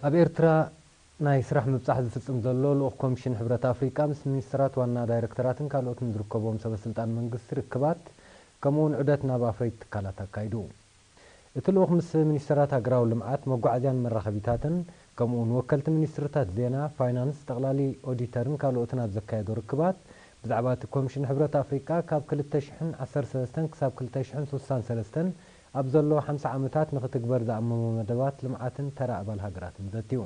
ኣብ ኤርትራ ናይ ስራሕ ምብጻሕ ዝፍጽም ዘሎ ልኡኽ ኮሚሽን ሕብረት ኣፍሪቃ ምስ ሚኒስትራት ዋና ዳይረክተራትን ካልኦትን ዝርከቦም ሰበስልጣን መንግስቲ ርክባት ከምኡውን ዑደት ናብ ኣፍረይቲ ትካላት ኣካይዱ። እቲ ልኡኽ ምስ ሚኒስትራት ሃገራዊ ልምዓት መጓዓዝያን መራኸቢታትን ከምኡውን ወከልቲ ሚኒስትርታት ዜና ፋይናንስ ጠቕላሊ ኦዲተርን ካልኦትን ኣብ ዘካየዶ ርክባት ብዛዕባ እቲ ኮሚሽን ሕብረት ኣፍሪቃ ካብ 2013 ክሳብ 2063 ኣብ ዘሎ 50 ዓመታት ንኽትግበር ዝኣመሞ መደባት ልምዓትን ተራ ኣባል ሃገራትን ዘትዩ።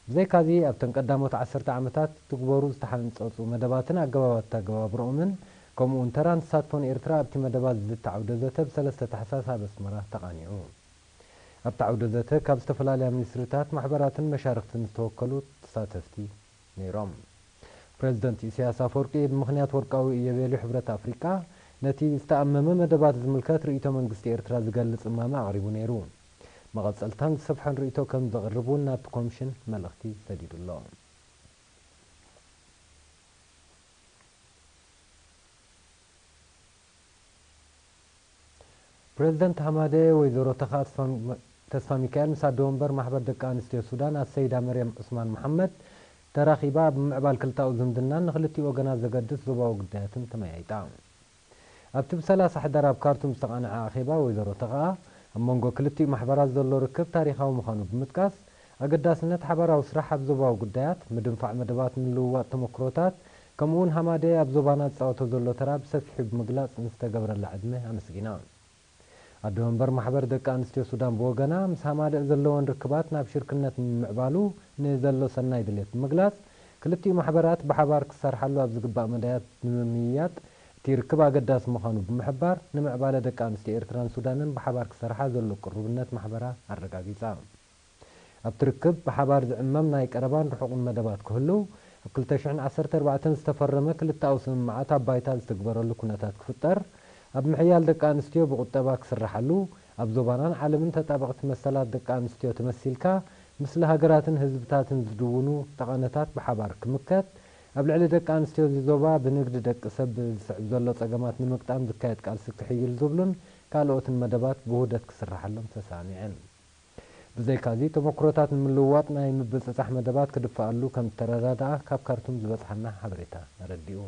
ብዘይካዚ ኣብተን ቀዳሞት 10 ዓመታት ትግበሩ ዝተሓንጸጹ መደባትን ኣገባባት ተገባብሮምን ከምኡውን ተራን ተሳትፎን ኤርትራ ኣብቲ መደባት ዝተዓውደ ዘተ ብ3 ታሕሳስ ኣብ ኣስመራ ተቓኒዑ። ኣብቲ ዓውደ ዘተ ካብ ዝተፈላለያ ሚኒስትርታት ማሕበራትን መሻርክትን ዝተወከሉ ተሳተፍቲ ነይሮም። ፕሬዚደንት ኢሳያስ አፈወርቂ ብምኽንያት ወርቃዊ ኢዮቤልዩ ሕብረት ኣፍሪቃ ነቲ ዝተኣመመ መደባት ዝምልከት ርእይቶ መንግስቲ ኤርትራ ዝገልጽ እማማ ኣቕሪቡ ነይሩ። መቐጸልታን ዝሰፍሐን ርእይቶ ከም ዘቕርቡ ናብቲ ኮሚሽን መልእኽቲ ሰዲዱሎ። ፕሬዚደንት ሐማደ ወይዘሮ ተስፋ ሚካኤል ምስ ኣደ ወንበር ማሕበር ደቂ ኣንስትዮ ሱዳን ኣሰይዳ መርያም ዑስማን መሐመድ ተራኺባ ብምዕባል ክልታዊ ዝምድናን ንኽልቲኡ ወገናት ዘገድስ ዞባዊ ጉዳያትን ተመያይጣ። ኣብቲ ብ30 ሕዳር ኣብ ካርቱም ዝተቓንዐ ኣኼባ ወይዘሮ ተኸኣ ኣብ መንጎ ክልቲኡ ማሕበራት ዘሎ ርክብ ታሪኻዊ ምዃኑ ብምጥቃስ ኣገዳስነት ሓበራዊ ስራሕ ኣብ ዞባዊ ጉዳያት ምድንፋዕ መደባት ምልውዋጥ ተመክሮታት ከምኡውን ሐማደ ኣብ ዞባና ዝፃወቶ ዘሎ ተራ ብሰፊሑ ብምግላጽ ንዝተገብረላ ዕድመ ኣመስጊና። ኣደ ወንበር ማሕበር ደቂ ኣንስትዮ ሱዳን ብወገና ምስ ሐማደ ዘለዎን ርክባት ናብ ሽርክነት ንምዕባሉ ንዘሎ ሰናይ ድሌት ብምግላጽ ክልቲኡ ማሕበራት ብሓባር ክሰርሓሉ ኣብ ዝግባእ መዳያት ንምምይያጥ እቲ ርክብ ኣገዳሲ ምዃኑ ብምሕባር ንምዕባለ ደቂ ኣንስትዮ ኤርትራን ሱዳንን ብሓባር ክሰርሓ ዘሎ ቅርብነት ማሕበራ ኣረጋጊጻ። ኣብቲ ርክብ ብሓባር ዝዕመም ናይ ቀረባን ርሑቕን መደባት ክህልው ኣብ 2014 ዝተፈረመ ክልተኣዊ ስምምዓት ኣብ ባይታ ዝተግበረሉ ኩነታት ክፍጠር ኣብ ምሕያል ደቂ ኣንስትዮ ብቁጠባ ክስራሓሉ ኣብ ዞባናን ዓለምን ተጣበቕቲ መሰላት ደቂ ኣንስትዮ ተመሲልካ ምስሊ ሃገራትን ህዝብታትን ዝድውኑ ጠቐነታት ብሓባር ክምከት ኣብ ልዕሊ ደቂ ኣንስትዮ ዞባ ብንግዲ ደቂ ሰብ ዝስዕብ ዘሎ ፀገማት ንምቅጣም ዝካየድ ቃልሲ ክሕይል ዝብሉን ካልኦትን መደባት ብውህደት ክስራሓሎም ተሳኒዐን። ብዘይካዚ ተመክሮታት ንምልውዋጥ ናይ ምብፅፃሕ መደባት ክድፈኣሉ ከም ዝተረዳድኣ ካብ ካርቱም ዝበፅሓና ሓበሬታ ረዲኡ።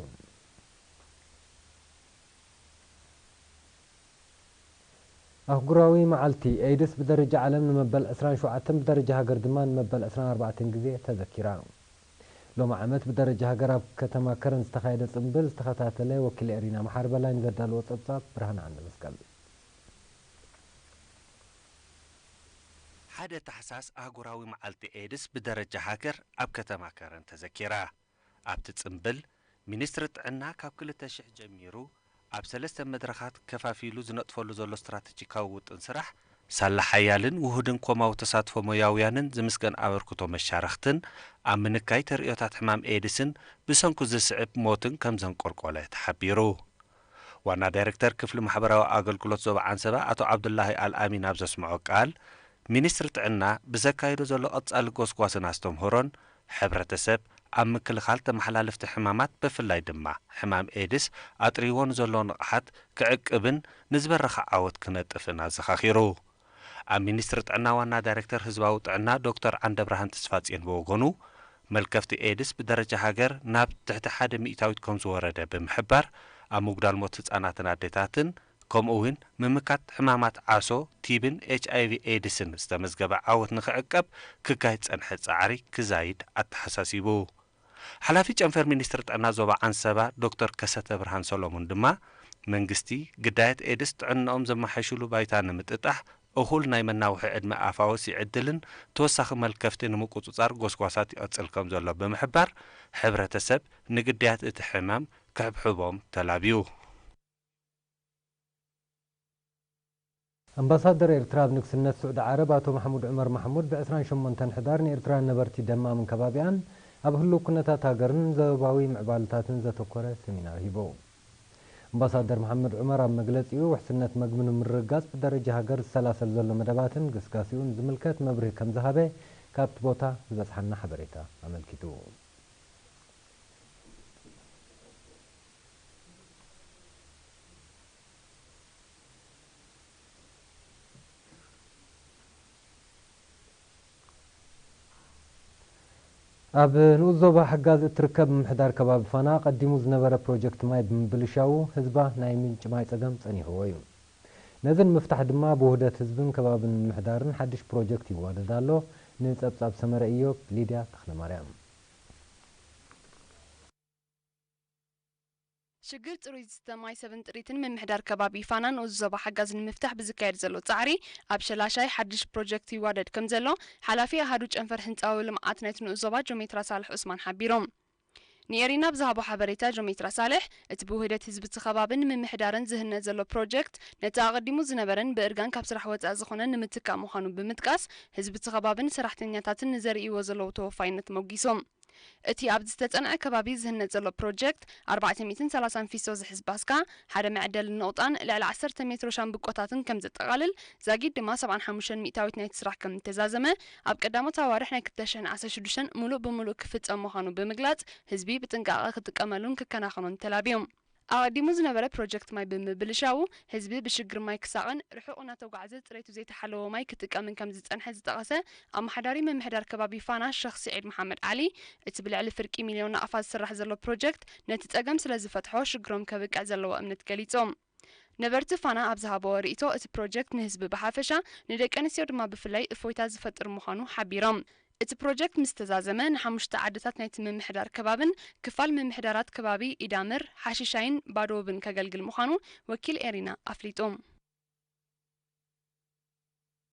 ኣህጉራዊ መዓልቲ ኤድስ ብደረጃ ዓለም ንመበል 27 ብደረጃ ሃገር ድማ ንመበል 24 ግዜ ተዘኪራ። ሎሚ ዓመት ብደረጃ ሃገር ኣብ ከተማ ከረን ዝተኻየደ ጽምብል ዝተኸታተለ ወኪል ኤሪና መሓር በላይን ዘዳልዎ ጸብጻብ ብርሃን ዓንደ መስቀል። ሓደ ታሕሳስ ኣህጉራዊ መዓልቲ ኤድስ ብደረጃ ሃገር ኣብ ከተማ ከረን ተዘኪራ። ኣብቲ ጽምብል ሚኒስትሪ ጥዕና ካብ 2000 ጀሚሩ ኣብ 3 መድረኻት ከፋፊሉ ዝነጥፈሉ ዘሎ ስትራቴጂካዊ ውጥን ስራሕ ሳላ ሓያልን ውሁድን ኮማዊ ተሳትፎ ሞያውያንን ዝምስገን ኣበርክቶ መሻርክትን ኣብ ምንካይ ተርእዮታት ሕማም ኤድስን ብሰንኩ ዝስዕብ ሞትን ከም ዘንቆርቆለ ተሓቢሩ። ዋና ዳይሬክተር ክፍሊ ማሕበራዊ ኣገልግሎት ዞባ ዓንሰባ ኣቶ ዓብዱላሂ አልአሚን ኣብ ዘስምዖ ቃል ሚኒስትሪ ጥዕና ብዘካይዶ ዘሎ ቀጻሊ ጎስጓስን ኣስተምህሮን ሕብረተሰብ ኣብ ምክልኻል ተመሓላለፍቲ ሕማማት ብፍላይ ድማ ሕማም ኤድስ ኣጥሪዎን ዘሎ ንቕሓት ክዕቅብን ንዝበረኸ ዓወት ክነጥፍን ኣዘኻኺሩ። ኣብ ሚኒስትሪ ጥዕና ዋና ዳይሬክተር ህዝባዊ ጥዕና ዶክተር ዓንደ ብርሃን ተስፋጽዮን ብወገኑ መልከፍቲ ኤድስ ብደረጃ ሃገር ናብ ትሕቲ 100 ከም ዝወረደ ብምሕባር ኣብ ምጉዳል ሞት ህጻናትን ኣዴታትን ከምኡውን ምምካት ሕማማት ዓሶ ቲብን ኤችአይቪ ኤድስን ዝተመዝገበ ዓወት ንኽዕቀብ ክካየድ ጸንሐ ጻዕሪ ክዛይድ ኣተሓሳሲቡ። ሓላፊ ጨንፈር ሚኒስትሪ ጥዕና ዞባ ዓንሰባ ዶክተር ከሰተ ብርሃን ሰሎሞን ድማ መንግስቲ ግዳያት ኤድስ ጥዕንኦም ዘመሓይሽሉ ባይታ ንምጥጣሕ እኹል ናይ መናውሒ ዕድመ ኣፋወስ ይዕድልን ተወሳኺ መልከፍቲ ንምቁፅጻር ጎስጓሳት ይቐጽል ከም ዘሎ ብምሕባር ሕብረተሰብ ንግዳያት እቲ ሕማም ክሕብሕቦም ተላብዩ። ኣምባሳደር ኤርትራ ኣብ ንግስነት ስዑድ ዓረብ ኣቶ መሐሙድ ዑመር ማሕሙድ ብ28 ሕዳር ንኤርትራ ነበርቲ ደማምን ከባቢያን ኣብ ህልው ኩነታት ሃገርን ዞባዊ ምዕባልታትን ዘተኮረ ሰሚናር ሂቦ። ኣምባሳደር መሐሙድ ዑመር ኣብ መግለጺኡ ውሕስነት መግቢ ንምርጋጽ ብደረጃ ሃገር ዝሰላሰል ዘሎ መደባትን ግስጋሲኡን ዝምልከት መብርሂ ከም ዝሃበ ካብቲ ቦታ ዝበፅሓና ሓበሬታ ኣመልኪቱ። ኣብ ንኡዞባ ሓጋዝ እትርከብ ምሕዳር ከባቢ ፋና ቀዲሙ ዝነበረ ፕሮጀክት ማይ ብምብልሻው ህዝባ ናይ ምንጭ ማይ ፀገም ፀኒሕዎ እዩ ነዚ ንምፍታሕ ድማ ብውህደት ህዝብን ከባብን ምሕዳርን ሓድሽ ፕሮጀክት ይዋደድ ኣሎ ንፀብጻብ ሰመረ ኢዮብ ሊድያ ተክለማርያም ሽግር ጽሩይ ዝተማይ ሰብን ጥሪትን ምምሕዳር ከባቢ ፋናን ኡዞባ ሓጋዝ ንምፍታሕ ብዝካየድ ዘሎ ጻዕሪ ኣብ ሸላሻይ ሓድሽ ፕሮጀክት ይዋደድ ከም ዘሎ ሓላፊ ኣሃዱ ጨንፈር ህንፃዊ ልምዓት ናይቲ ንኡዞባ ጆሜትራ ሳልሕ ዑስማን ሓቢሮም ንኤሪና ብዝሃቦ ሓበሬታ ጆሜትራ ሳልሕ እቲ ብውህደት ህዝቢ ከባብን ምምሕዳርን ዝህነ ዘሎ ፕሮጀክት ነቲ ኣቐዲሙ ዝነበረን ብእርጋን ካብ ስራሕ ወፃእ ዝኾነ ንምትካእ ምዃኑ ብምጥቃስ ህዝቢ ከባብን ሰራሕተኛታትን ንዘርእይዎ ዘለዉ ተወፋይነት መጊሶም እቲ ኣብ ዝተጸንዐ ከባቢ ዝህነፅ ዘሎ ፕሮጀክት 430 ፊሶ ዝሕዝ ባስካ ሓደ መዕደል ንቕጣን ልዕሊ 10 ሜትሮ ሻምብቆታትን ከም ዘጠቓልል ዛጊድ ድማ 75 ሚእታዊት ናይቲ ስራሕ ከም ተዛዘመ ኣብ ቀዳሞት ኣዋርሕ ናይ 2016 ሙሉእ ብምሉእ ክፍጸም ምዃኑ ብምግላጽ ህዝቢ ብጥንቃቐ ክጥቀመሉን ክከናኸኖን ተላብዮም ኣቐዲሙ ዝነበረ ፕሮጀክት ማይ ብምብልሻው ህዝቢ ብሽግር ማይ ክሳቕን ርሑቕ እናተጓዓዘ ጽሬቱ ዘይተሓለወ ማይ ክጥቀምን ከም ዝጸንሐ ዝጠቐሰ ኣመሓዳሪ ምምሕዳር ከባቢ ፋና ሸኽ ስዒድ መሓመድ ዓሊ እቲ ብልዕሊ ፍርቂ ሚልዮን ኣቕፋት ዝስራሕ ዘሎ ፕሮጀክት ነቲ ጸገም ስለ ዝፈትሖ ሽግሮም ከብቅዕ ዘለዎ እምነት ገሊጾም ነበርቲ ፋና ኣብ ዝሃበዎ ርእቶ እቲ ፕሮጀክት ንህዝቢ ብሓፈሻ ንደቂ ኣንስትዮ ድማ ብፍላይ እፎይታ ዝፈጥር ምዃኑ ሓቢሮም እቲ ፕሮጀክት ምስ ተዛዘመ ንሓሙሽተ ዓድታት ናይቲ ምምሕዳር ከባብን ክፋል ምምሕዳራት ከባቢ ኢዳምር ሓሽሻይን ባዶብን ከገልግል ምዃኑ ወኪል ኤሪና ኣፍሊጦም